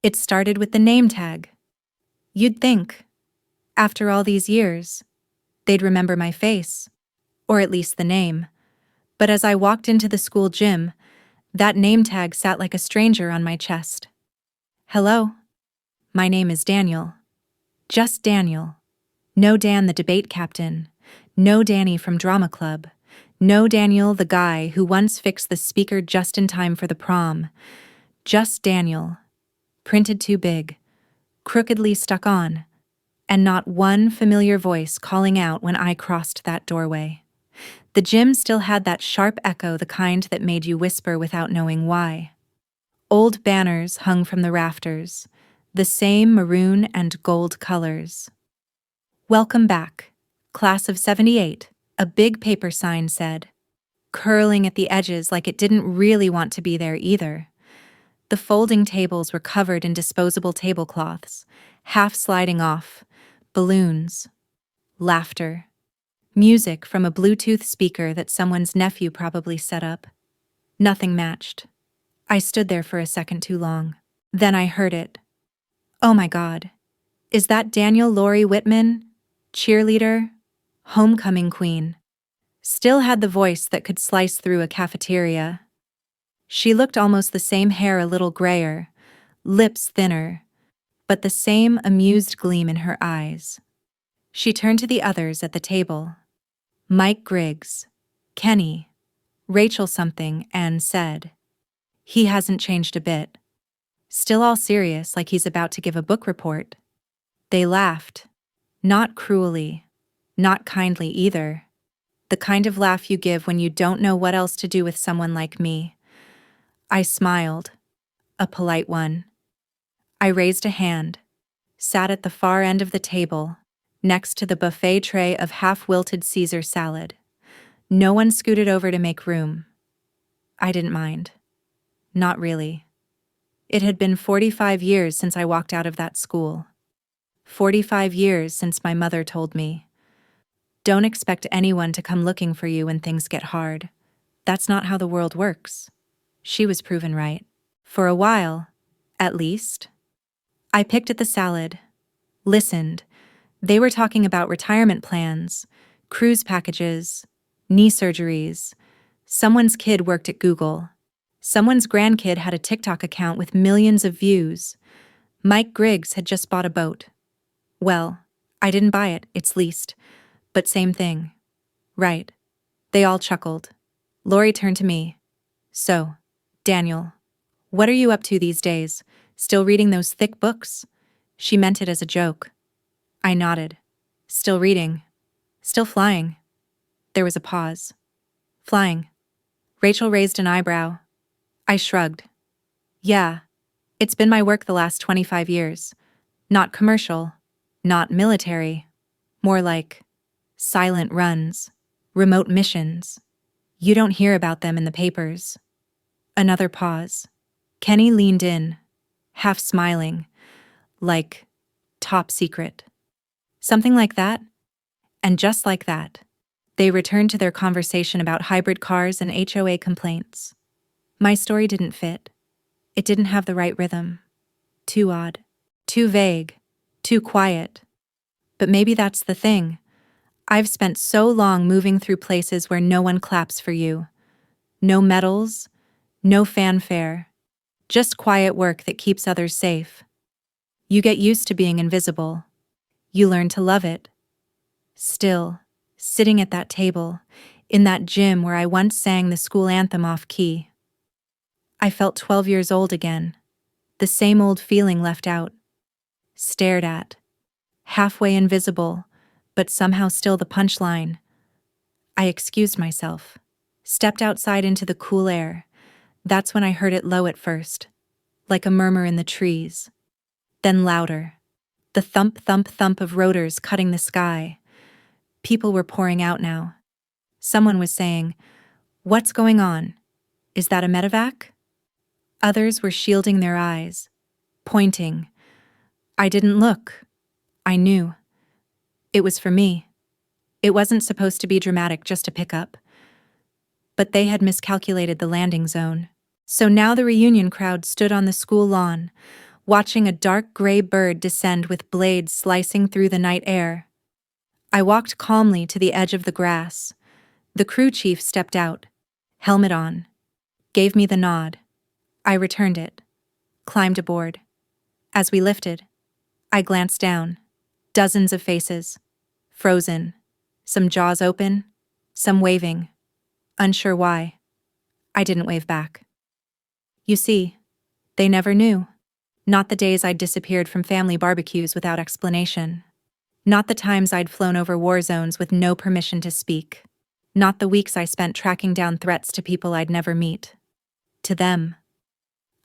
It started with the name tag. You'd think, after all these years, they'd remember my face, or at least the name. But as I walked into the school gym, that name tag sat like a stranger on my chest. Hello, my name is Daniel. Just Daniel. No Dan the debate captain. No Danny from drama club. No Daniel the guy who once fixed the speaker just in time for the prom. Just Daniel. Printed too big. Crookedly stuck on. And not one familiar voice calling out when I crossed that doorway. The gym still had that sharp echo, the kind that made you whisper without knowing why. Old banners hung from the rafters, the same maroon and gold colors. Welcome back, class of 78, a big paper sign said, curling at the edges like it didn't really want to be there either. The folding tables were covered in disposable tablecloths, half sliding off, balloons, laughter, music from a Bluetooth speaker that someone's nephew probably set up. Nothing matched. I stood there for a second too long. Then I heard it. Oh my God. Is that Daniel Lori Whitman? Cheerleader? Homecoming queen. Still had the voice that could slice through a cafeteria. She looked almost the same, hair a little grayer, lips thinner, but the same amused gleam in her eyes. She turned to the others at the table. Mike Griggs, Kenny, Rachel something, and said, "He hasn't changed a bit." Still all serious, like he's about to give a book report. They laughed. Not cruelly, not kindly either. The kind of laugh you give when you don't know what else to do with someone like me. I smiled. A polite one. I raised a hand, sat at the far end of the table, next to the buffet tray of half-wilted Caesar salad. No one scooted over to make room. I didn't mind. Not really. It had been 45 years since I walked out of that school. 45 years since my mother told me, "Don't expect anyone to come looking for you when things get hard. That's not how the world works." She was proven right. For a while, at least. I picked at the salad, listened. They were talking about retirement plans, cruise packages, knee surgeries. Someone's kid worked at Google. Someone's grandkid had a TikTok account with millions of views. Mike Griggs had just bought a boat. Well, I didn't buy it, it's leased. But same thing. Right. They all chuckled. Lori turned to me. "So, Daniel, what are you up to these days? Still reading those thick books?" She meant it as a joke. I nodded. Still reading. Still flying. There was a pause. Flying. Rachel raised an eyebrow. I shrugged. Yeah, it's been my work the last 25 years. Not commercial. Not military. More like silent runs. Remote missions. You don't hear about them in the papers. Another pause. Kenny leaned in, half smiling, like top secret. Something like that. And just like that, they returned to their conversation about hybrid cars and HOA complaints. My story didn't fit. It didn't have the right rhythm. Too odd. Too vague. Too quiet. But maybe that's the thing. I've spent so long moving through places where no one claps for you. No medals, no fanfare. Just quiet work that keeps others safe. You get used to being invisible. You learn to love it. Still, sitting at that table, in that gym where I once sang the school anthem off-key, I felt 12 years old again. The same old feeling left out. Stared at. Halfway invisible, but somehow still the punchline. I excused myself. Stepped outside into the cool air. That's when I heard it low at first, like a murmur in the trees. Then louder. The thump, thump, thump of rotors cutting the sky. People were pouring out now. Someone was saying, "What's going on? Is that a medevac?" Others were shielding their eyes, pointing. I didn't look. I knew. It was for me. It wasn't supposed to be dramatic, just a pickup. But they had miscalculated the landing zone. So now the reunion crowd stood on the school lawn, watching a dark gray bird descend with blades slicing through the night air. I walked calmly to the edge of the grass. The crew chief stepped out, helmet on, gave me the nod. I returned it, climbed aboard. As we lifted, I glanced down. Dozens of faces, frozen, some jaws open, some waving, unsure why. I didn't wave back. You see, they never knew. Not the days I'd disappeared from family barbecues without explanation. Not the times I'd flown over war zones with no permission to speak. Not the weeks I spent tracking down threats to people I'd never meet. To them,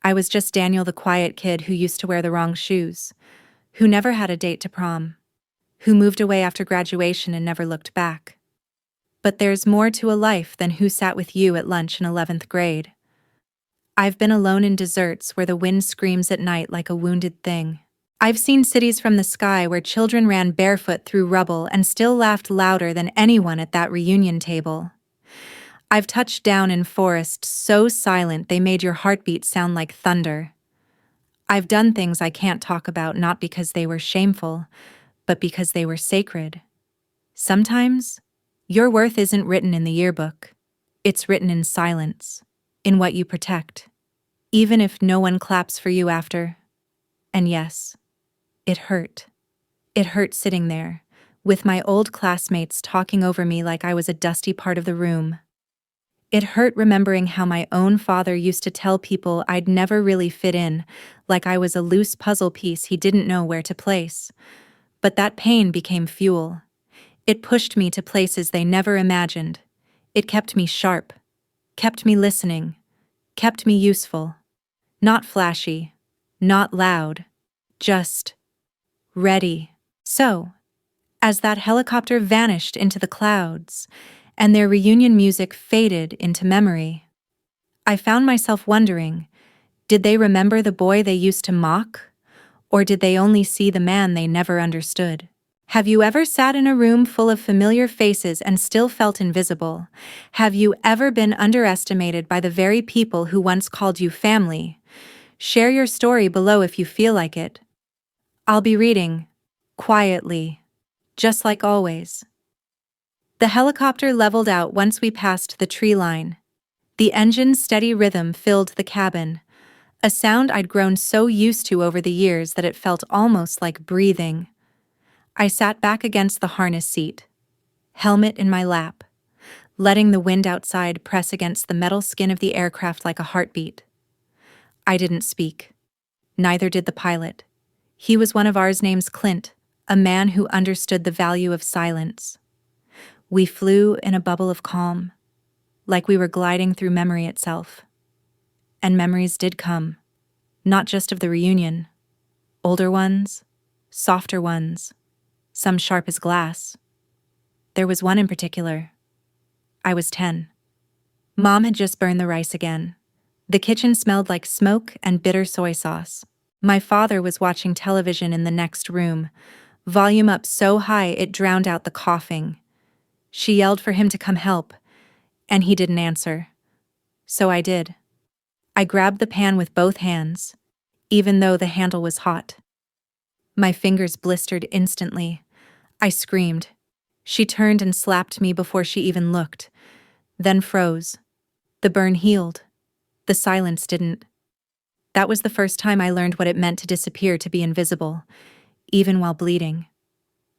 I was just Daniel, the quiet kid who used to wear the wrong shoes, who never had a date to prom, who moved away after graduation and never looked back. But there's more to a life than who sat with you at lunch in 11th grade. I've been alone in deserts where the wind screams at night like a wounded thing. I've seen cities from the sky where children ran barefoot through rubble and still laughed louder than anyone at that reunion table. I've touched down in forests so silent they made your heartbeat sound like thunder. I've done things I can't talk about not because they were shameful, but because they were sacred. Sometimes, your worth isn't written in the yearbook. It's written in silence, in what you protect, even if no one claps for you after. And yes, it hurt. It hurt sitting there, with my old classmates talking over me like I was a dusty part of the room. It hurt remembering how my own father used to tell people I'd never really fit in, like I was a loose puzzle piece he didn't know where to place. But that pain became fuel. It pushed me to places they never imagined. It kept me sharp, kept me listening, kept me useful. Not flashy, not loud, just ready. So, as that helicopter vanished into the clouds, and their reunion music faded into memory, I found myself wondering, did they remember the boy they used to mock? Or did they only see the man they never understood? Have you ever sat in a room full of familiar faces and still felt invisible? Have you ever been underestimated by the very people who once called you family? Share your story below if you feel like it. I'll be reading, quietly, just like always. The helicopter leveled out once we passed the tree line. The engine's steady rhythm filled the cabin, a sound I'd grown so used to over the years that it felt almost like breathing. I sat back against the harness seat, helmet in my lap, letting the wind outside press against the metal skin of the aircraft like a heartbeat. I didn't speak. Neither did the pilot. He was one of ours named Clint, a man who understood the value of silence. We flew in a bubble of calm, like we were gliding through memory itself. And memories did come, not just of the reunion. Older ones, softer ones, some sharp as glass. There was one in particular. I was 10. Mom had just burned the rice again. The kitchen smelled like smoke and bitter soy sauce. My father was watching television in the next room, volume up so high it drowned out the coughing. She yelled for him to come help, and he didn't answer. So I did. I grabbed the pan with both hands, even though the handle was hot. My fingers blistered instantly. I screamed. She turned and slapped me before she even looked, then froze. The burn healed. The silence didn't. That was the first time I learned what it meant to disappear, to be invisible, even while bleeding.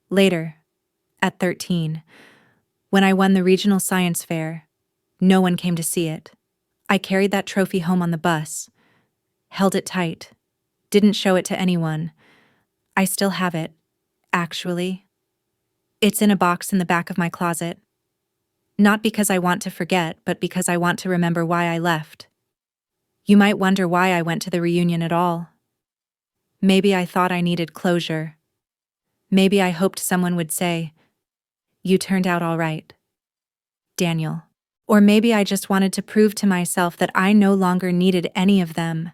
Later, at 13, when I won the regional science fair, no one came to see it. I carried that trophy home on the bus, held it tight, didn't show it to anyone. I still have it, actually. It's in a box in the back of my closet. Not because I want to forget, but because I want to remember why I left. You might wonder why I went to the reunion at all. Maybe I thought I needed closure. Maybe I hoped someone would say, "You turned out all right, Daniel." Or maybe I just wanted to prove to myself that I no longer needed any of them.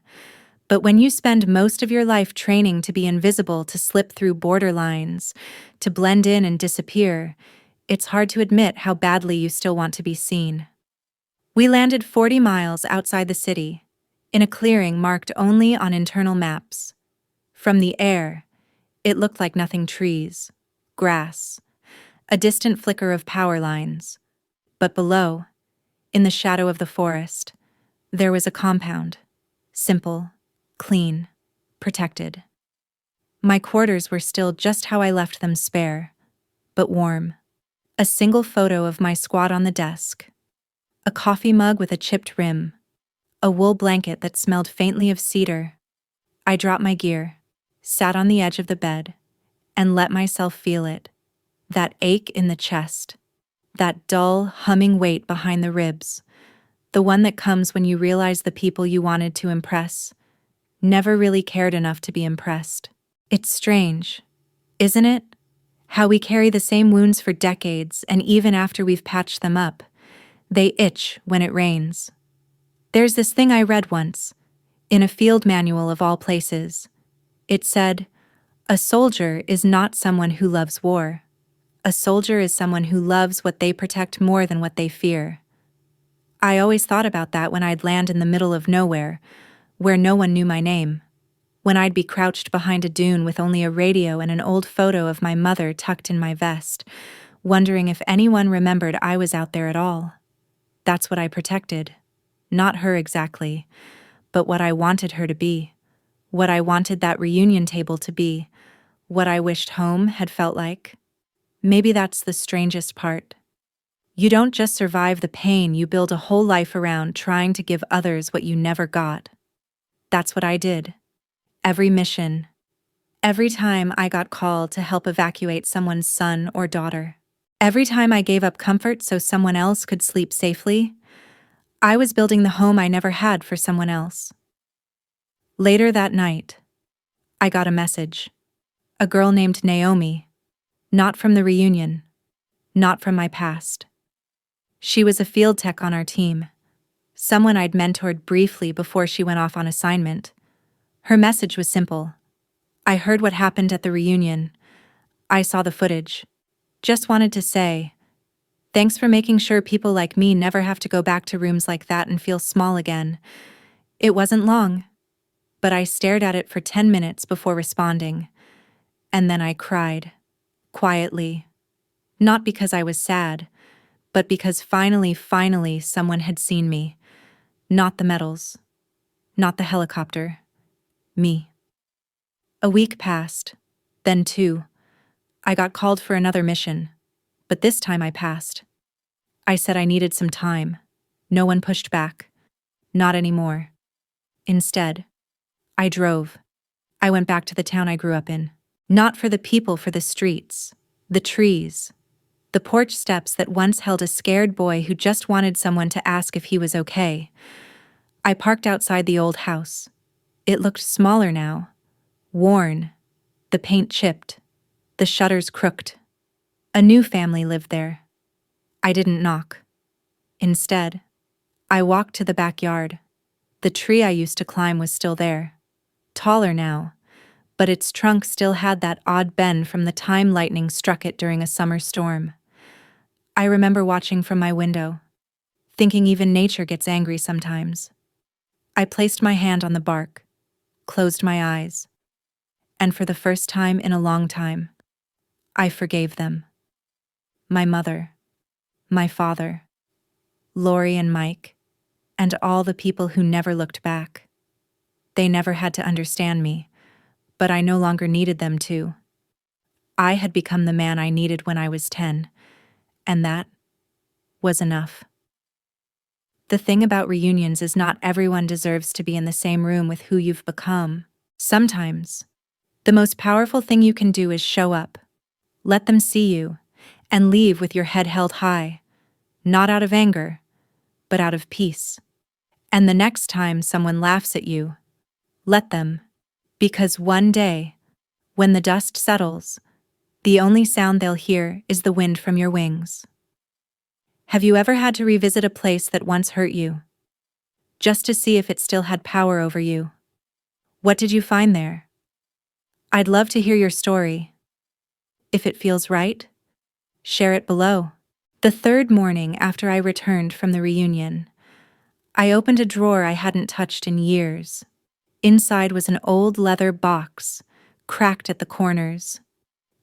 But when you spend most of your life training to be invisible, to slip through borderlines, to blend in and disappear, it's hard to admit how badly you still want to be seen. We landed 40 miles outside the city, in a clearing marked only on internal maps. From the air, it looked like nothing: trees, grass, a distant flicker of power lines. But below, in the shadow of the forest, there was a compound. Simple, clean, protected. My quarters were still just how I left them, spare, but warm. A single photo of my squad on the desk. A coffee mug with a chipped rim. A wool blanket that smelled faintly of cedar. I dropped my gear, sat on the edge of the bed, and let myself feel it. That ache in the chest. That dull, humming weight behind the ribs. The one that comes when you realize the people you wanted to impress never really cared enough to be impressed. It's strange, isn't it? How we carry the same wounds for decades, and even after we've patched them up, they itch when it rains. There's this thing I read once, in a field manual of all places. It said, "A soldier is not someone who loves war. A soldier is someone who loves what they protect more than what they fear." I always thought about that when I'd land in the middle of nowhere, where no one knew my name. When I'd be crouched behind a dune with only a radio and an old photo of my mother tucked in my vest, wondering if anyone remembered I was out there at all. That's what I protected. Not her exactly, but what I wanted her to be. What I wanted that reunion table to be. What I wished home had felt like. Maybe that's the strangest part. You don't just survive the pain, you build a whole life around trying to give others what you never got. That's what I did. Every mission. Every time I got called to help evacuate someone's son or daughter. Every time I gave up comfort so someone else could sleep safely, I was building the home I never had for someone else. Later that night, I got a message. A girl named Naomi. Not from the reunion. Not from my past. She was a field tech on our team. Someone I'd mentored briefly before she went off on assignment. Her message was simple. I heard what happened at the reunion. I saw the footage. Just wanted to say, thanks for making sure people like me never have to go back to rooms like that and feel small again. It wasn't long, but I stared at it for 10 minutes before responding. And then I cried. Quietly. Not because I was sad, but because finally someone had seen me. Not the medals. Not the helicopter. Me. A week passed, then 2. I got called for another mission, but this time I passed. I said I needed some time. No one pushed back. Not anymore. Instead, I drove. I went back to the town I grew up in. Not for the people, for the streets, the trees, the porch steps that once held a scared boy who just wanted someone to ask if he was okay. I parked outside the old house. It looked smaller now. Worn, the paint chipped, the shutters crooked. A new family lived there. I didn't knock. Instead, I walked to the backyard. The tree I used to climb was still there. Taller now, but its trunk still had that odd bend from the time lightning struck it during a summer storm. I remember watching from my window, thinking even nature gets angry sometimes. I placed my hand on the bark, closed my eyes, and for the first time in a long time, I forgave them. My mother, my father, Lori and Mike, and all the people who never looked back. They never had to understand me, but I no longer needed them to. I had become the man I needed when I was 10, and that was enough. The thing about reunions is not everyone deserves to be in the same room with who you've become. Sometimes, the most powerful thing you can do is show up, let them see you, and leave with your head held high, not out of anger, but out of peace. And the next time someone laughs at you, let them, because one day, when the dust settles, the only sound they'll hear is the wind from your wings. Have you ever had to revisit a place that once hurt you, just to see if it still had power over you? What did you find there? I'd love to hear your story. If it feels right, share it below. The third morning after I returned from the reunion, I opened a drawer I hadn't touched in years. Inside was an old leather box, cracked at the corners.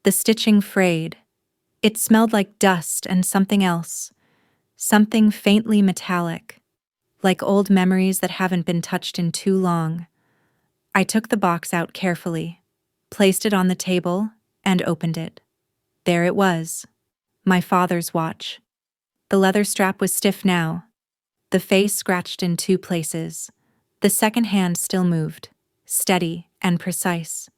The stitching frayed. It smelled like dust and something else, something faintly metallic, like old memories that haven't been touched in too long. I took the box out carefully, placed it on the table, and opened it. There it was, my father's watch. The leather strap was stiff now, the face scratched in 2 places. The second hand still moved, steady and precise.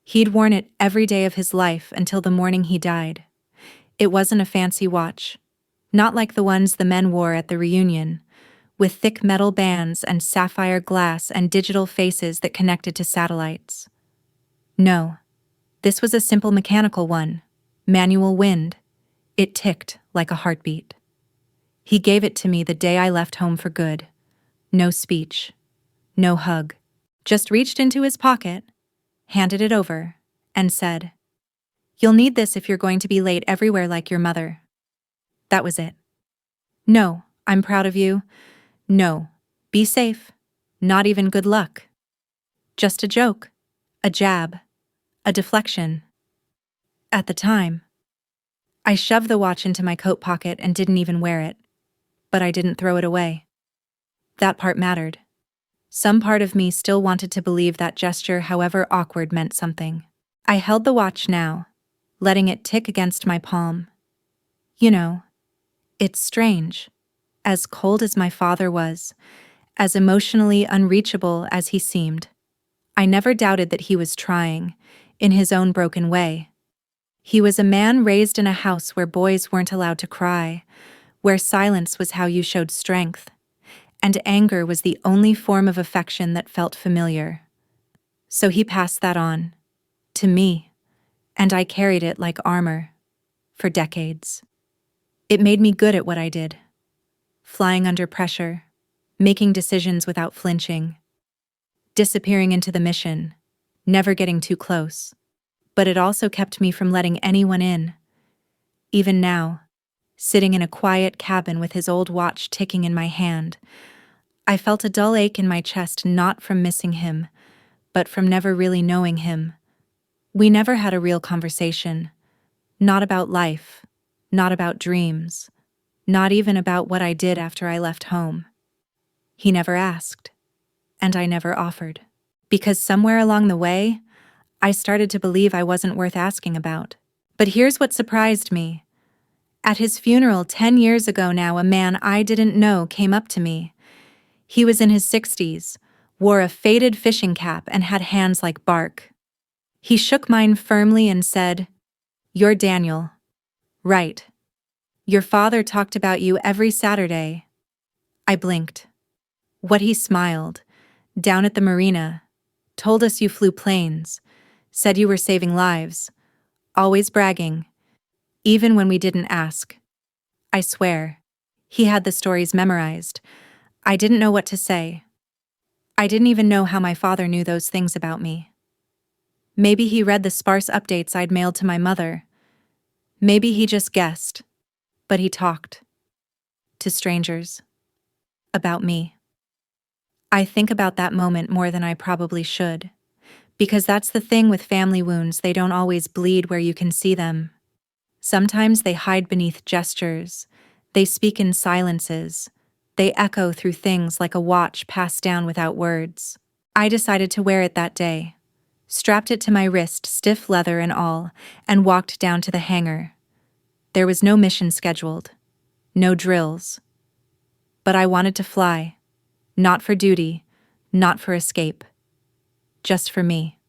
He'd worn it every day of his life until the morning he died. It wasn't a fancy watch, not like the ones the men wore at the reunion, with thick metal bands and sapphire glass and digital faces that connected to satellites. No, this was a simple mechanical one, manual wind. It ticked like a heartbeat. He gave it to me the day I left home for good. No speech, no hug. Just reached into his pocket, handed it over, and said, "You'll need this if you're going to be late everywhere like your mother." That was it. No, I'm proud of you. No, be safe. Not even good luck. Just a joke, a jab, a deflection. At the time, I shoved the watch into my coat pocket and didn't even wear it. But I didn't throw it away. That part mattered. Some part of me still wanted to believe that gesture, however awkward, meant something. I held the watch now, letting it tick against my palm. You know, it's strange. As cold as my father was, as emotionally unreachable as he seemed, I never doubted that he was trying, in his own broken way. He was a man raised in a house where boys weren't allowed to cry, where silence was how you showed strength, and anger was the only form of affection that felt familiar. So he passed that on, to me, and I carried it like armor, for decades. It made me good at what I did, flying under pressure, making decisions without flinching, disappearing into the mission, never getting too close. But it also kept me from letting anyone in. Even now, sitting in a quiet cabin with his old watch ticking in my hand, I felt a dull ache in my chest, not from missing him, but from never really knowing him. We never had a real conversation. Not about life, not about dreams, not even about what I did after I left home. He never asked, and I never offered. Because somewhere along the way, I started to believe I wasn't worth asking about. But here's what surprised me. At his funeral 10 years ago now, a man I didn't know came up to me. He was in his 60s, wore a faded fishing cap, and had hands like bark. He shook mine firmly and said, "You're Daniel." "Right. Your father talked about you every Saturday." I blinked. What he smiled, down at the marina, told us you flew planes, said you were saving lives, always bragging, even when we didn't ask. I swear, he had the stories memorized. I didn't know what to say. I didn't even know how my father knew those things about me. Maybe he read the sparse updates I'd mailed to my mother. Maybe he just guessed. But he talked. To strangers. About me. I think about that moment more than I probably should. Because that's the thing with family wounds, they don't always bleed where you can see them. Sometimes they hide beneath gestures. They speak in silences. They echo through things like a watch passed down without words. I decided to wear it that day, strapped it to my wrist, stiff leather and all, and walked down to the hangar. There was no mission scheduled, no drills. But I wanted to fly, not for duty, not for escape, just for me.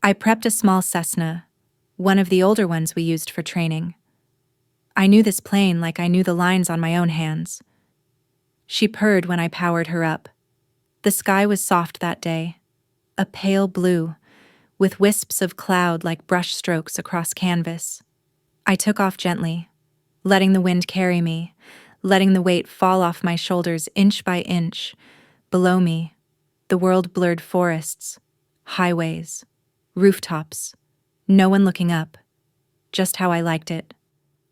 I prepped a small Cessna, one of the older ones we used for training. I knew this plane like I knew the lines on my own hands. She purred when I powered her up. The sky was soft that day, a pale blue, with wisps of cloud like brush strokes across canvas. I took off gently, letting the wind carry me, letting the weight fall off my shoulders inch by inch. Below me, the world blurred forests, highways, rooftops, no one looking up, just how I liked it.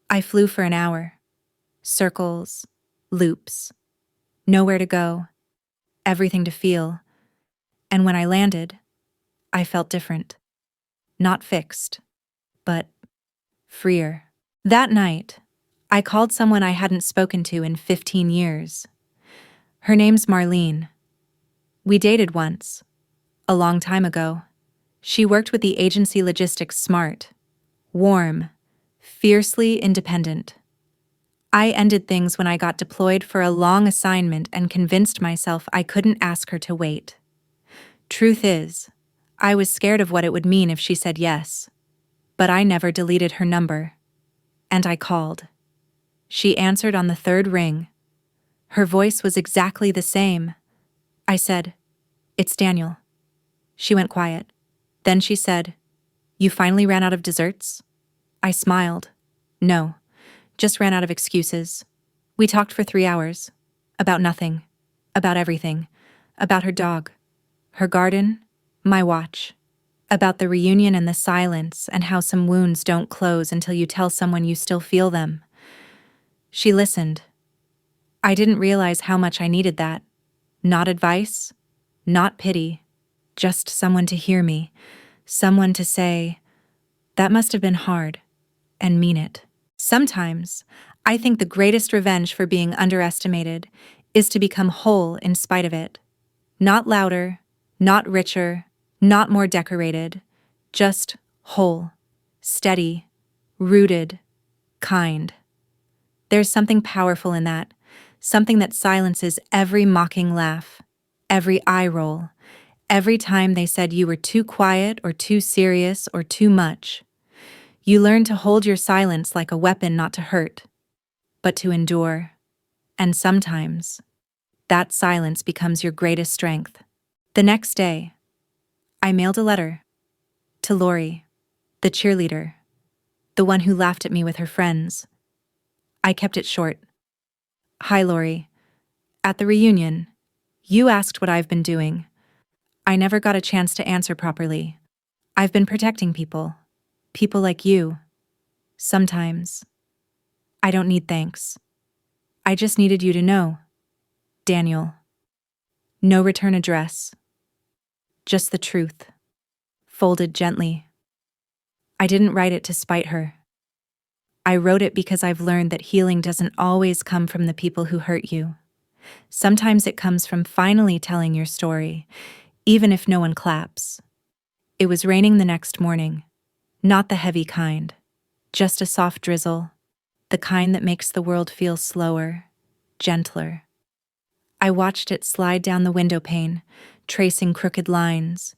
I flew for an hour. Circles, loops, nowhere to go, everything to feel. And when I landed, I felt different. not fixed, but freer. That night, I called someone I hadn't spoken to in 15 years. Her name's Marlene. We dated once, a long time ago. She worked with the agency Logistics Smart. Warm, fiercely independent. I ended things when I got deployed for a long assignment and convinced myself I couldn't ask her to wait. Truth is, I was scared of what it would mean if she said yes. But I never deleted her number. And I called. She answered on the third ring. Her voice was exactly the same. I said, "It's Daniel." She went quiet. Then she said, "You finally ran out of desserts?" I smiled. "No, just ran out of excuses." We talked for 3 hours. About nothing. About everything. About her dog. Her garden. My watch. About the reunion and the silence and how some wounds don't close until you tell someone you still feel them. She listened. I didn't realize how much I needed that. Not advice. Not pity. Just someone to hear me. Someone to say, "That must have been hard," and mean it. Sometimes, I think the greatest revenge for being underestimated is to become whole in spite of it. Not louder, not richer, not more decorated, just whole, steady, rooted, kind. There's something powerful in that, something that silences every mocking laugh, every eye roll, every time they said you were too quiet or too serious or too much. You learn to hold your silence like a weapon not to hurt, but to endure. And sometimes, that silence becomes your greatest strength. The next day, I mailed a letter to Lori, the cheerleader, the one who laughed at me with her friends. I kept it short. "Hi, Lori. At the reunion, you asked what I've been doing. I never got a chance to answer properly. I've been protecting people. People like you. Sometimes. I don't need thanks. I just needed you to know. Daniel." No return address. Just the truth. Folded gently. I didn't write it to spite her. I wrote it because I've learned that healing doesn't always come from the people who hurt you. Sometimes it comes from finally telling your story, even if no one claps. It was raining the next morning. Not the heavy kind. Just a soft drizzle. The kind that makes the world feel slower, gentler. I watched it slide down the window pane, tracing crooked lines,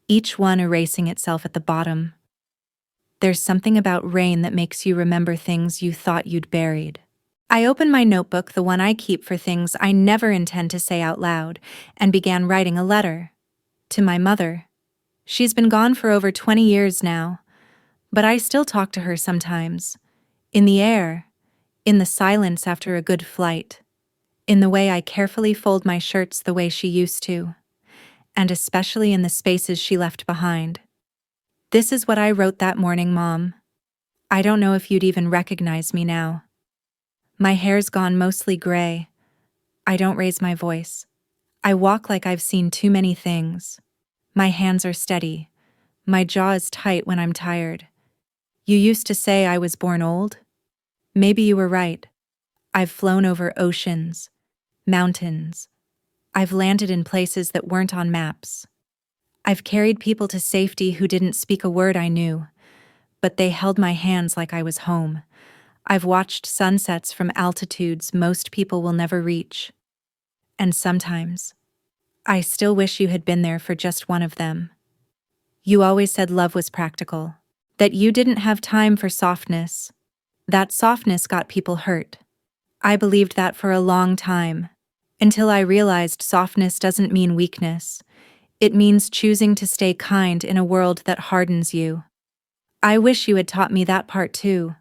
each one erasing itself at the bottom. There's something about rain that makes you remember things you thought you'd buried. I opened my notebook, the one I keep for things I never intend to say out loud, and began writing a letter. To my mother. She's been gone for over 20 years now, but I still talk to her sometimes. In the air, in the silence after a good flight, in the way I carefully fold my shirts the way she used to, and especially in the spaces she left behind. This is what I wrote that morning, Mom. I don't know if you'd even recognize me now. My hair's gone mostly gray. I don't raise my voice. I walk like I've seen too many things. My hands are steady. My jaw is tight when I'm tired. You used to say I was born old? Maybe you were right. I've flown over oceans, mountains. I've landed in places that weren't on maps. I've carried people to safety who didn't speak a word I knew, but they held my hands like I was home. I've watched sunsets from altitudes most people will never reach. And sometimes, I still wish you had been there for just one of them. You always said love was practical, that you didn't have time for softness. That softness got people hurt. I believed that for a long time, until I realized softness doesn't mean weakness. It means choosing to stay kind in a world that hardens you. I wish you had taught me that part too.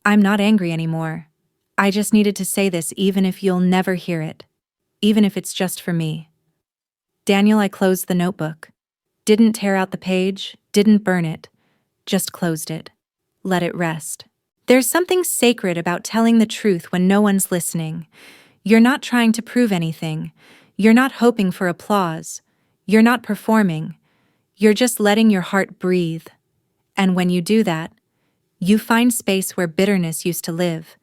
I'm not angry anymore. I just needed to say this even if you'll never hear it. Even if it's just for me. Daniel, I closed the notebook. Didn't tear out the page, didn't burn it. Just closed it. Let it rest. There's something sacred about telling the truth when no one's listening. You're not trying to prove anything. You're not hoping for applause. You're not performing. You're just letting your heart breathe. And when you do that, you find space where bitterness used to live.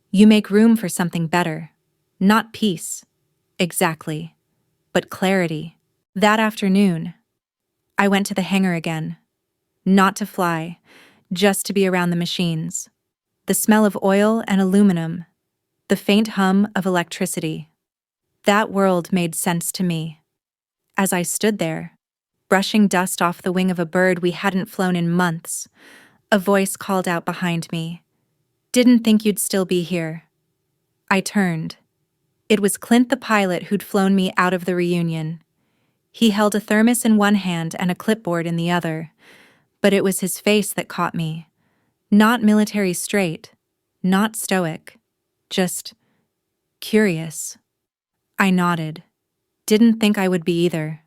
You make room for something better. Not peace, exactly, but clarity. That afternoon, I went to the hangar again. Not to fly, just to be around the machines. The smell of oil and aluminum, the faint hum of electricity. That world made sense to me. As I stood there, brushing dust off the wing of a bird we hadn't flown in months, a voice called out behind me. "Didn't think you'd still be here." I turned. It was Clint the pilot who'd flown me out of the reunion. He held a thermos in one hand and a clipboard in the other, but it was his face that caught me. Not military straight, not stoic, just curious. I nodded. Didn't think I would be either.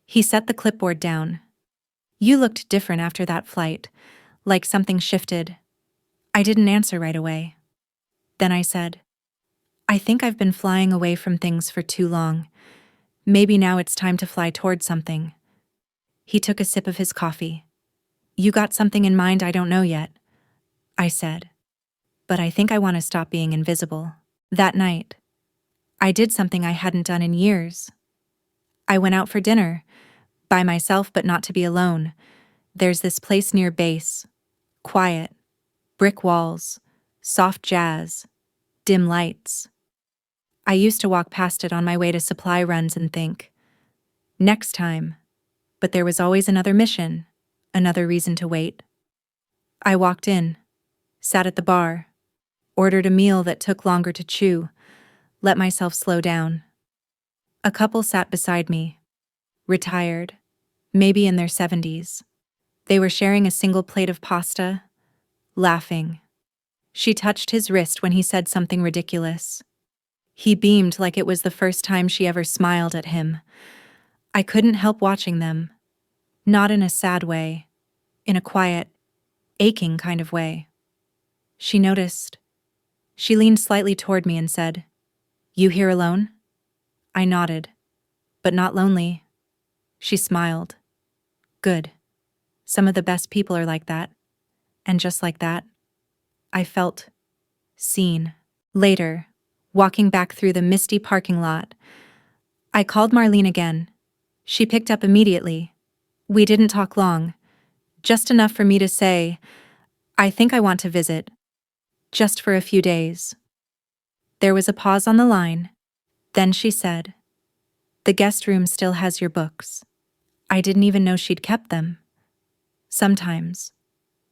He set the clipboard down. "You looked different after that flight, like something shifted." I didn't answer right away. Then I said, "I think I've been flying away from things for too long. Maybe now it's time to fly toward something." He took a sip of his coffee. "You got something in mind I don't know yet," I said. "But I think I want to stop being invisible." That night, I did something I hadn't done in years. I went out for dinner, by myself but not to be alone. There's this place near base. Quiet, brick walls, soft jazz, dim lights. I used to walk past it on my way to supply runs and think, next time. But there was always another mission, another reason to wait. I walked in, sat at the bar, ordered a meal that took longer to chew, let myself slow down. A couple sat beside me, retired, maybe in their 70s. They were sharing a single plate of pasta, laughing. She touched his wrist when he said something ridiculous. He beamed like it was the first time she ever smiled at him. I couldn't help watching them. Not in a sad way, in a quiet, aching kind of way. She noticed. She leaned slightly toward me and said, "You here alone?" I nodded, but not lonely. She smiled. "Good. Some of the best people are like that." And just like that, I felt seen. Later, walking back through the misty parking lot, I called Marlene again. She picked up immediately. We didn't talk long, just enough for me to say, "I think I want to visit, just for a few days." There was a pause on the line. Then she said, "The guest room still has your books." I didn't even know she'd kept them. Sometimes,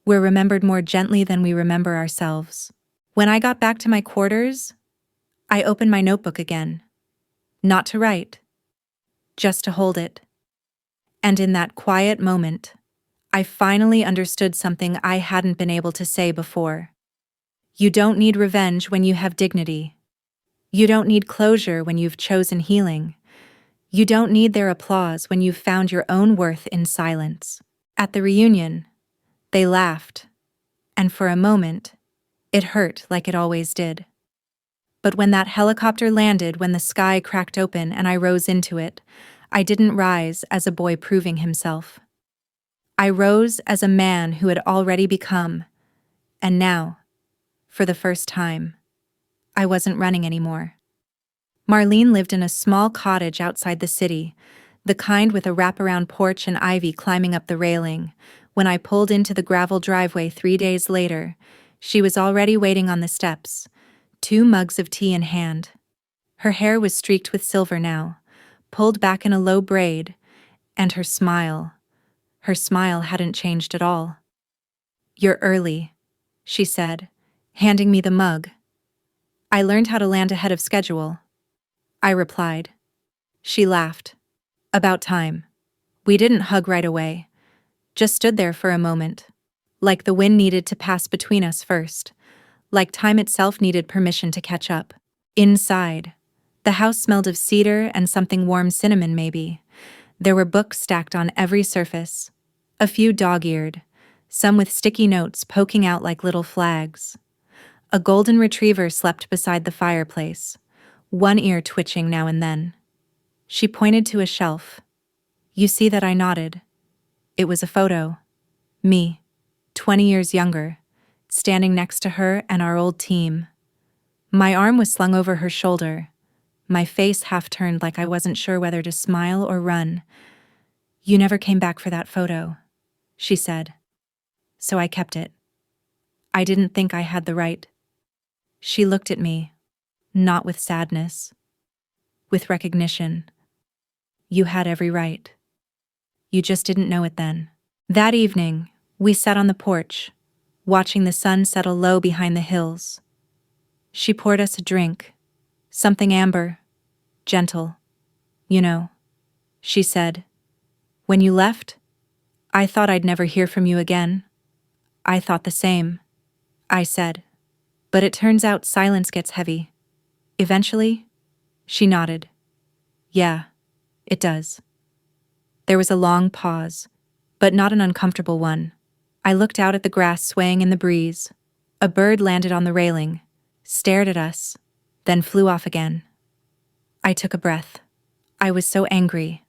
we're remembered more gently than we remember ourselves. When I got back to my quarters, I opened my notebook again. Not to write, just to hold it. And in that quiet moment, I finally understood something I hadn't been able to say before. You don't need revenge when you have dignity. You don't need closure when you've chosen healing. You don't need their applause when you've found your own worth in silence. At the reunion, they laughed, and for a moment, it hurt like it always did. But when that helicopter landed, when the sky cracked open and I rose into it, I didn't rise as a boy proving himself. I rose as a man who had already become, and now, for the first time, I wasn't running anymore. Marlene lived in a small cottage outside the city, the kind with a wraparound porch and ivy climbing up the railing. When I pulled into the gravel driveway 3 days later, she was already waiting on the steps, 2 mugs of tea in hand. Her hair was streaked with silver now, pulled back in a low braid, and her smile hadn't changed at all. "You're early," she said, handing me the mug. "I learned how to land ahead of schedule," I replied. She laughed. "About time." We didn't hug right away, just stood there for a moment, like the wind needed to pass between us first, like time itself needed permission to catch up. Inside, the house smelled of cedar and something warm, cinnamon maybe. There were books stacked on every surface, a few dog-eared, some with sticky notes poking out like little flags. A golden retriever slept beside the fireplace, one ear twitching now and then. She pointed to a shelf. You see that I nodded. It was a photo. Me, 20 years younger, standing next to her and our old team. My arm was slung over her shoulder, my face half turned like I wasn't sure whether to smile or run. "You never came back for that photo," she said. "So I kept it. I didn't think I had the right." She looked at me, not with sadness, with recognition. "You had every right. You just didn't know it then." That evening, we sat on the porch, watching the sun settle low behind the hills. She poured us a drink, something amber, gentle. "You know," she said, "when you left, I thought I'd never hear from you again." "I thought the same," I said. "But it turns out silence gets heavy. Eventually," she nodded. "Yeah, it does." There was a long pause, but not an uncomfortable one. I looked out at the grass swaying in the breeze. A bird landed on the railing, stared at us, then flew off again. I took a breath. "I was so angry,"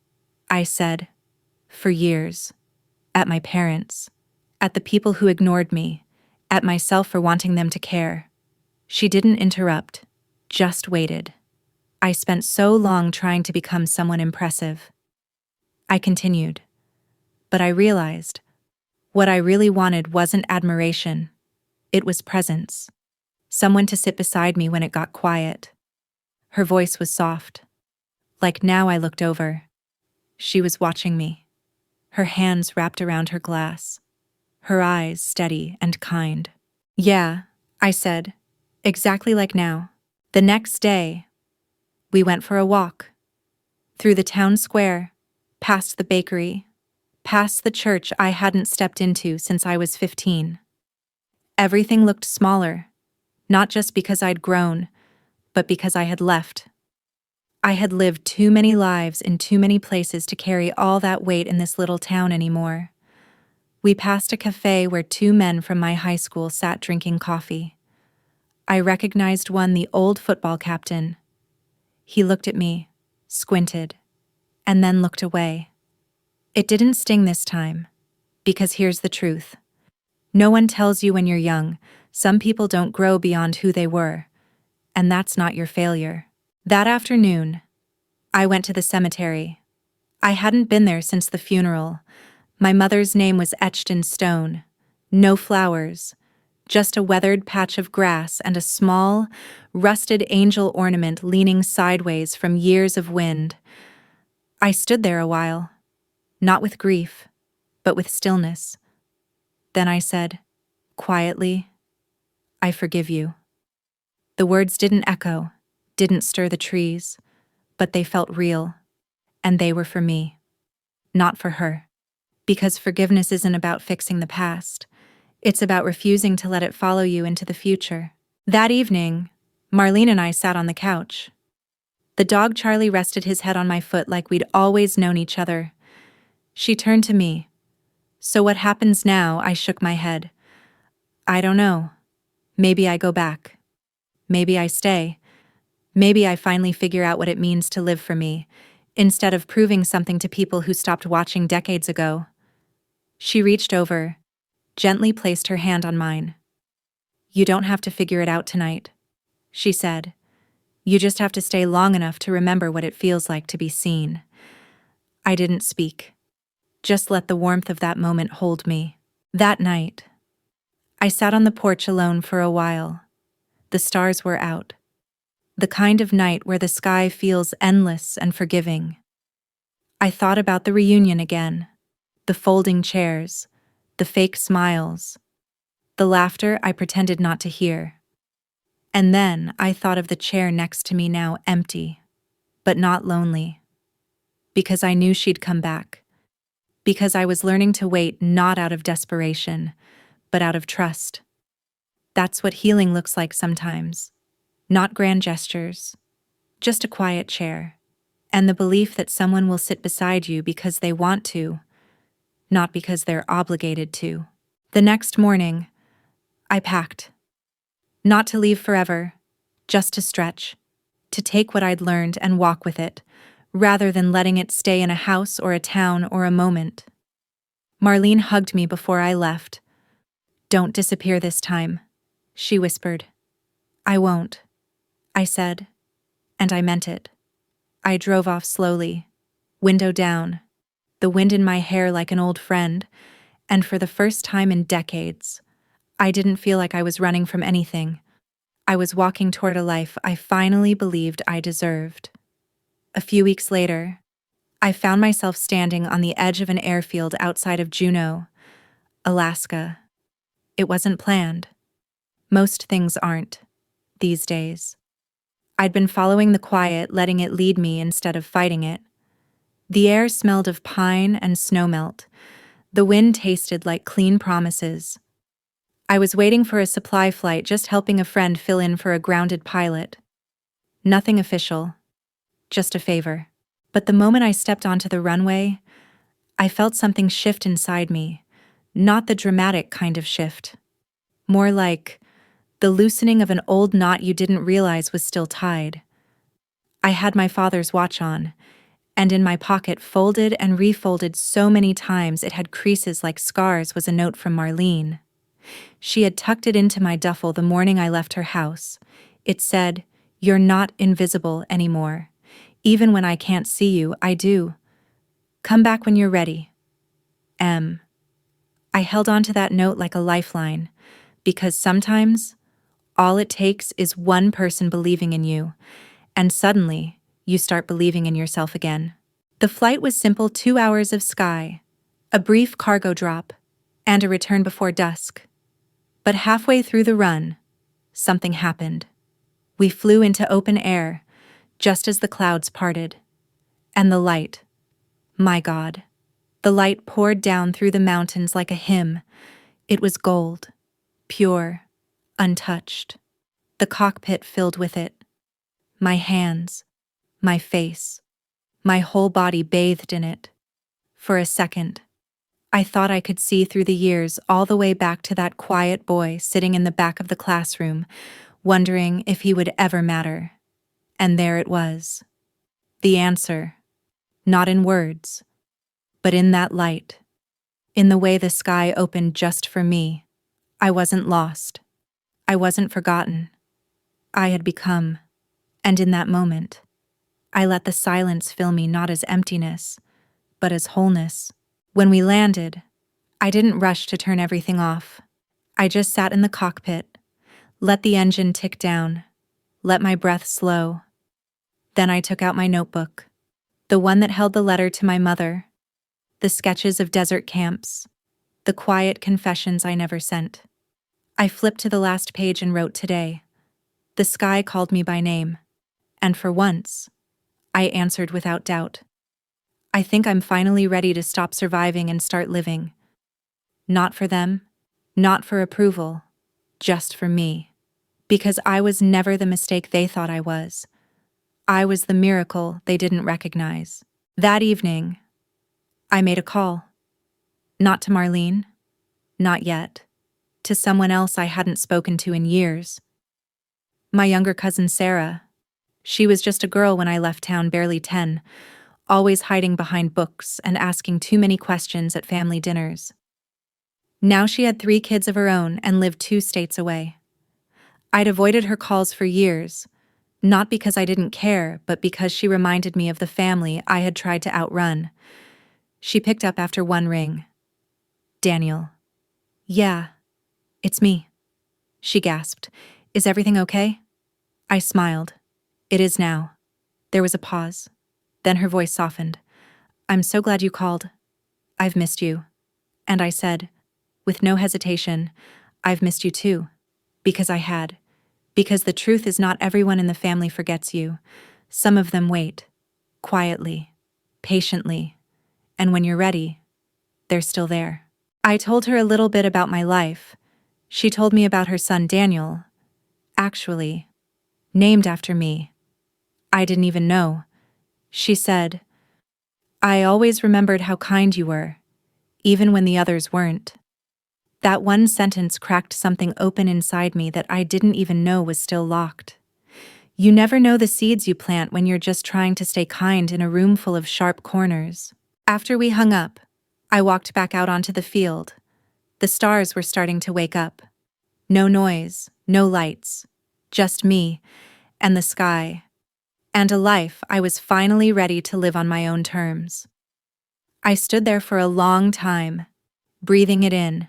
I said. "For years. At my parents. At the people who ignored me. At myself for wanting them to care." She didn't interrupt, just waited. "I spent so long trying to become someone impressive." I continued. "But I realized what I really wanted wasn't admiration. It was presence. Someone to sit beside me when it got quiet." Her voice was soft. Like now I looked over. She was watching me, her hands wrapped around her glass, her eyes steady and kind. "Yeah," I said, "exactly like now." The next day, we went for a walk. Through the town square, past the bakery, past the church I hadn't stepped into since I was 15. Everything looked smaller, not just because I'd grown, but because I had left. I had lived too many lives in too many places to carry all that weight in this little town anymore. We passed a cafe where two men from my high school sat drinking coffee. I recognized one, the old football captain. He looked at me, squinted, and then looked away. It didn't sting this time, because here's the truth. No one tells you when you're young, some people don't grow beyond who they were, and that's not your failure. That afternoon, I went to the cemetery. I hadn't been there since the funeral. My mother's name was etched in stone. No flowers, just a weathered patch of grass and a small, rusted angel ornament leaning sideways from years of wind. I stood there a while, not with grief, but with stillness. Then I said, quietly, "I forgive you." The words didn't echo, didn't stir the trees, but they felt real, and they were for me, not for her. Because forgiveness isn't about fixing the past. It's about refusing to let it follow you into the future. That evening, Marlene and I sat on the couch. The dog Charlie rested his head on my foot like we'd always known each other. She turned to me. "So what happens now?" I shook my head. "I don't know. Maybe I go back. Maybe I stay. Maybe I finally figure out what it means to live for me, instead of proving something to people who stopped watching decades ago." She reached over, gently placed her hand on mine. "You don't have to figure it out tonight," she said. "You just have to stay long enough to remember what it feels like to be seen." I didn't speak. Just let the warmth of that moment hold me. That night, I sat on the porch alone for a while. The stars were out. The kind of night where the sky feels endless and forgiving. I thought about the reunion again. The folding chairs, the fake smiles, the laughter I pretended not to hear. And then I thought of the chair next to me now empty, but not lonely. Because I knew she'd come back. Because I was learning to wait not out of desperation, but out of trust. That's what healing looks like sometimes. Not grand gestures, just a quiet chair, and the belief that someone will sit beside you because they want to, not because they're obligated to. The next morning, I packed. Not to leave forever, just to stretch, to take what I'd learned and walk with it, rather than letting it stay in a house or a town or a moment. Marlene hugged me before I left. "Don't disappear this time," she whispered. "I won't," I said, and I meant it. I drove off slowly, window down, the wind in my hair like an old friend, and for the first time in decades, I didn't feel like I was running from anything. I was walking toward a life I finally believed I deserved. A few weeks later, I found myself standing on the edge of an airfield outside of Juneau, Alaska. It wasn't planned. Most things aren't, these days. I'd been following the quiet, letting it lead me instead of fighting it. The air smelled of pine and snowmelt. The wind tasted like clean promises. I was waiting for a supply flight, just helping a friend fill in for a grounded pilot. Nothing official, just a favor. But the moment I stepped onto the runway, I felt something shift inside me, not the dramatic kind of shift. More like the loosening of an old knot you didn't realize was still tied. I had my father's watch on, and in my pocket, folded and refolded so many times it had creases like scars, was a note from Marlene. She had tucked it into my duffel the morning I left her house. It said, "You're not invisible anymore. Even when I can't see you, I do. Come back when you're ready. M." I held on to that note like a lifeline, because sometimes all it takes is one person believing in you, and suddenly you start believing in yourself again. The flight was simple: 2 hours of sky, a brief cargo drop, and a return before dusk. But halfway through the run, something happened. We flew into open air, just as the clouds parted. And the light, my God, the light poured down through the mountains like a hymn. It was gold, pure, untouched. The cockpit filled with it. My hands, my face, my whole body bathed in it. For a second, I thought I could see through the years all the way back to that quiet boy sitting in the back of the classroom, wondering if he would ever matter. And there it was. The answer, not in words, but in that light, in the way the sky opened just for me. I wasn't lost. I wasn't forgotten. I had become. And in that moment, I let the silence fill me, not as emptiness, but as wholeness. When we landed, I didn't rush to turn everything off. I just sat in the cockpit, let the engine tick down, let my breath slow. Then I took out my notebook, the one that held the letter to my mother, the sketches of desert camps, the quiet confessions I never sent. I flipped to the last page and wrote, "Today, the sky called me by name." And for once, I answered without doubt. I think I'm finally ready to stop surviving and start living. Not for them, not for approval, just for me. Because I was never the mistake they thought I was. I was the miracle they didn't recognize. That evening, I made a call. Not to Marlene, not yet. To someone else I hadn't spoken to in years. My younger cousin Sarah. She was just a girl when I left town, barely 10, always hiding behind books and asking too many questions at family dinners. Now she had 3 kids of her own and lived 2 states away. I'd avoided her calls for years, not because I didn't care, but because she reminded me of the family I had tried to outrun. She picked up after one ring. "Daniel." "Yeah, it's me," she gasped. "Is everything okay?" I smiled. "It is now." There was a pause. Then her voice softened. "I'm so glad you called. I've missed you." And I said, with no hesitation, "I've missed you too." Because I had. Because the truth is, not everyone in the family forgets you. Some of them wait. Quietly. Patiently. And when you're ready, they're still there. I told her a little bit about my life. She told me about her son Daniel. Actually, named after me. I didn't even know. She said, "I always remembered how kind you were, even when the others weren't." That one sentence cracked something open inside me that I didn't even know was still locked. You never know the seeds you plant when you're just trying to stay kind in a room full of sharp corners. After we hung up, I walked back out onto the field, The stars were starting to wake up. No noise, no lights, just me and the sky, and a life I was finally ready to live on my own terms. I stood there for a long time, breathing it in,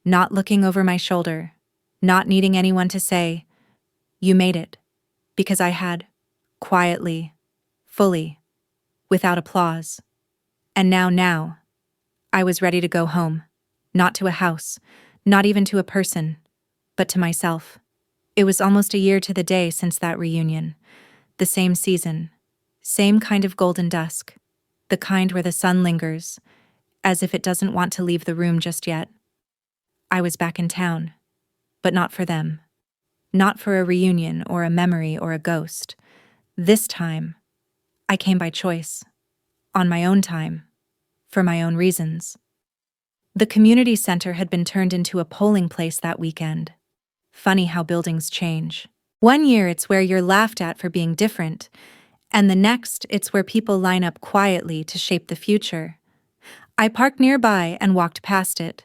not looking over my shoulder, not needing anyone to say, "You made it," because I had, quietly, fully, without applause. And now, I was ready to go home, not to a house, not even to a person, but to myself. It was almost a year to the day since that reunion. The same season, same kind of golden dusk, the kind where the sun lingers, as if it doesn't want to leave the room just yet. I was back in town, but not for them. Not for a reunion or a memory or a ghost. This time, I came by choice, on my own time, for my own reasons. The community center had been turned into a polling place that weekend. Funny how buildings change. One year it's where you're laughed at for being different, and the next it's where people line up quietly to shape the future. I parked nearby and walked past it.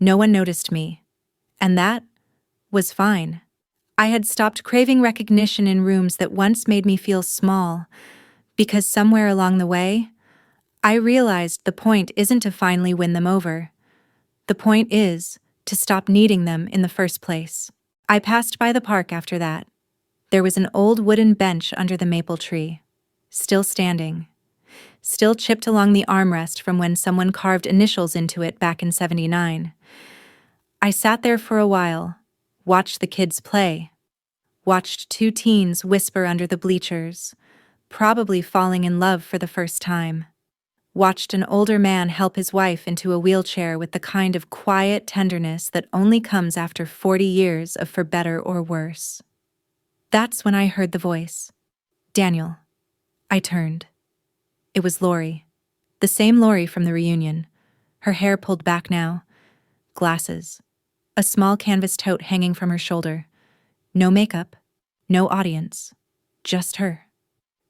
No one noticed me, and that was fine. I had stopped craving recognition in rooms that once made me feel small, because somewhere along the way, I realized the point isn't to finally win them over. The point is to stop needing them in the first place. I passed by the park after that. There was an old wooden bench under the maple tree, still standing, still chipped along the armrest from when someone carved initials into it back in '79. I sat there for a while, watched the kids play, watched two teens whisper under the bleachers, probably falling in love for the first time. Watched an older man help his wife into a wheelchair with the kind of quiet tenderness that only comes after 40 years of for better or worse. That's when I heard the voice. "Daniel." I turned. It was Lori. The same Lori from the reunion. Her hair pulled back now. Glasses. A small canvas tote hanging from her shoulder. No makeup. No audience. Just her.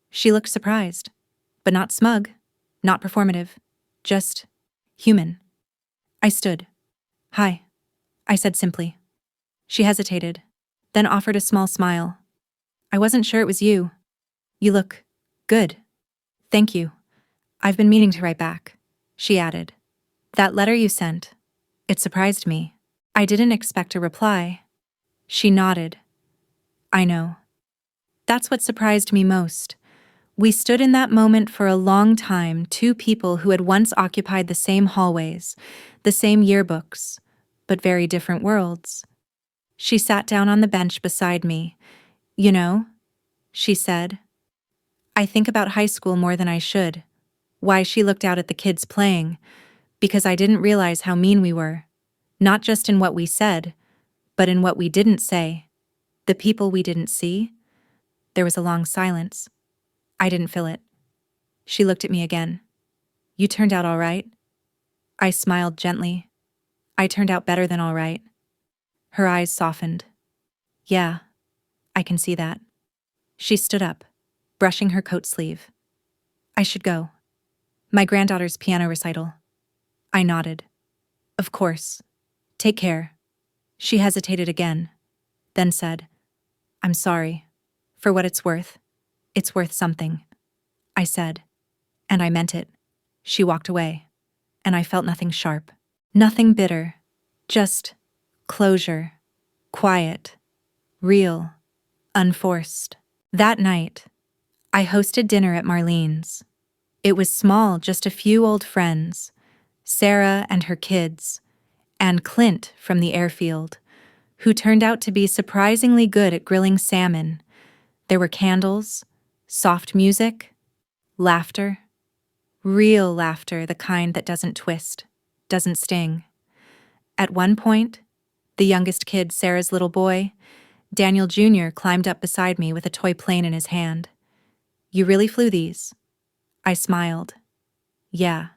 She looked surprised, but not smug. Not performative, just human. I stood. "Hi," I said simply. She hesitated, then offered a small smile. "I wasn't sure it was you. You look good." "Thank you. I've been meaning to write back," she added. "That letter you sent, it surprised me. I didn't expect a reply." She nodded. "I know. That's what surprised me most. We stood in that moment for a long time, two people who had once occupied the same hallways, the same yearbooks, but very different worlds. She sat down on the bench beside me. "You know," she said, "I think about high school more than I should. Why she looked out at the kids playing, because I didn't realize how mean we were, not just in what we said, but in what we didn't say. The people we didn't see." There was a long silence. I didn't fill it. She looked at me again. "You turned out all right?" I smiled gently. "I turned out better than all right." Her eyes softened. "Yeah, I can see that." She stood up, brushing her coat sleeve. "I should go. My granddaughter's piano recital." I nodded. "Of course. Take care." She hesitated again, then said, "I'm sorry. For what it's worth something." I said, and I meant it. She walked away, and I felt nothing sharp, nothing bitter, just closure, quiet, real, unforced. That night, I hosted dinner at Marlene's. It was small, just a few old friends, Sarah and her kids, and Clint from the airfield, who turned out to be surprisingly good at grilling salmon. There were candles, soft music, laughter. Real laughter, the kind that doesn't twist, doesn't sting. At one point, the youngest kid, Sarah's little boy, Daniel Jr., climbed up beside me with a toy plane in his hand. "You really flew these?" I smiled. "Yeah,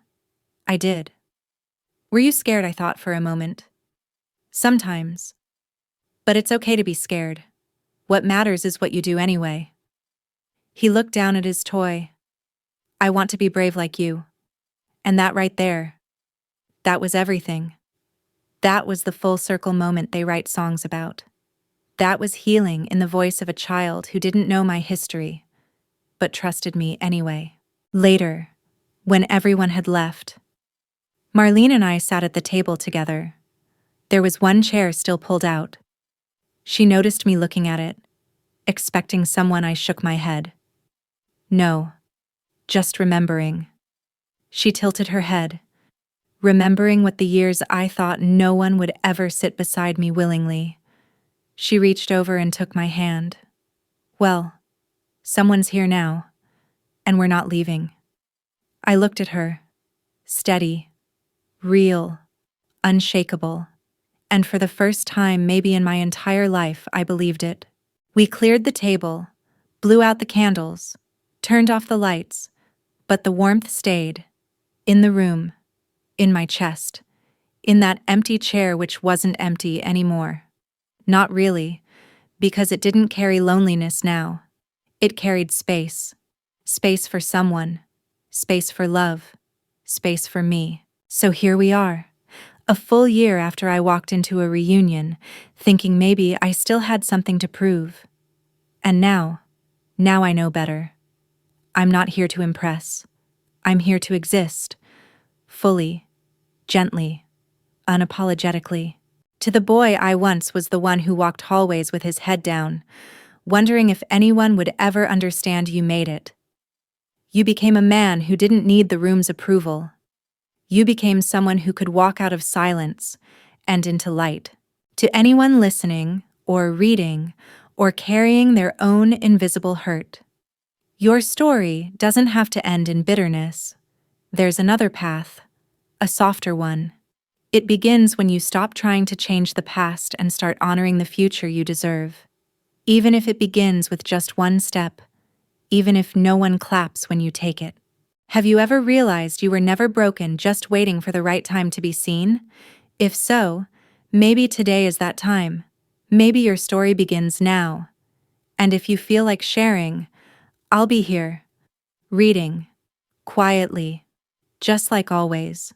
I did." "Were you scared?" I thought for a moment. "Sometimes. But it's okay to be scared. What matters is what you do anyway." He looked down at his toy. "I want to be brave like you." And that right there, that was everything. That was the full circle moment they write songs about. That was healing in the voice of a child who didn't know my history, but trusted me anyway. Later, when everyone had left, Marlene and I sat at the table together. There was one chair still pulled out. She noticed me looking at it, expecting someone. I shook my head. No, just remembering. She tilted her head, remembering what the years I thought no one would ever sit beside me willingly. She reached over and took my hand. Well, someone's here now, and we're not leaving. I looked at her, steady, real, unshakable, and for the first time maybe in my entire life I believed it. We cleared the table, blew out the candles, turned off the lights, but the warmth stayed, in the room, in my chest, in that empty chair which wasn't empty anymore. Not really, because it didn't carry loneliness now. It carried space. Space for someone. Space for love. Space for me. So here we are, a full year after I walked into a reunion, thinking maybe I still had something to prove. And now I know better. I'm not here to impress. I'm here to exist. Fully, gently, unapologetically. To the boy I once was the one who walked hallways with his head down, wondering if anyone would ever understand you made it. You became a man who didn't need the room's approval. You became someone who could walk out of silence and into light. To anyone listening, or reading, or carrying their own invisible hurt, your story doesn't have to end in bitterness. There's another path, a softer one. It begins when you stop trying to change the past and start honoring the future you deserve. Even if it begins with just one step, even if no one claps when you take it. Have you ever realized you were never broken just waiting for the right time to be seen? If so, maybe today is that time. Maybe your story begins now. And if you feel like sharing, I'll be here, reading, quietly, just like always.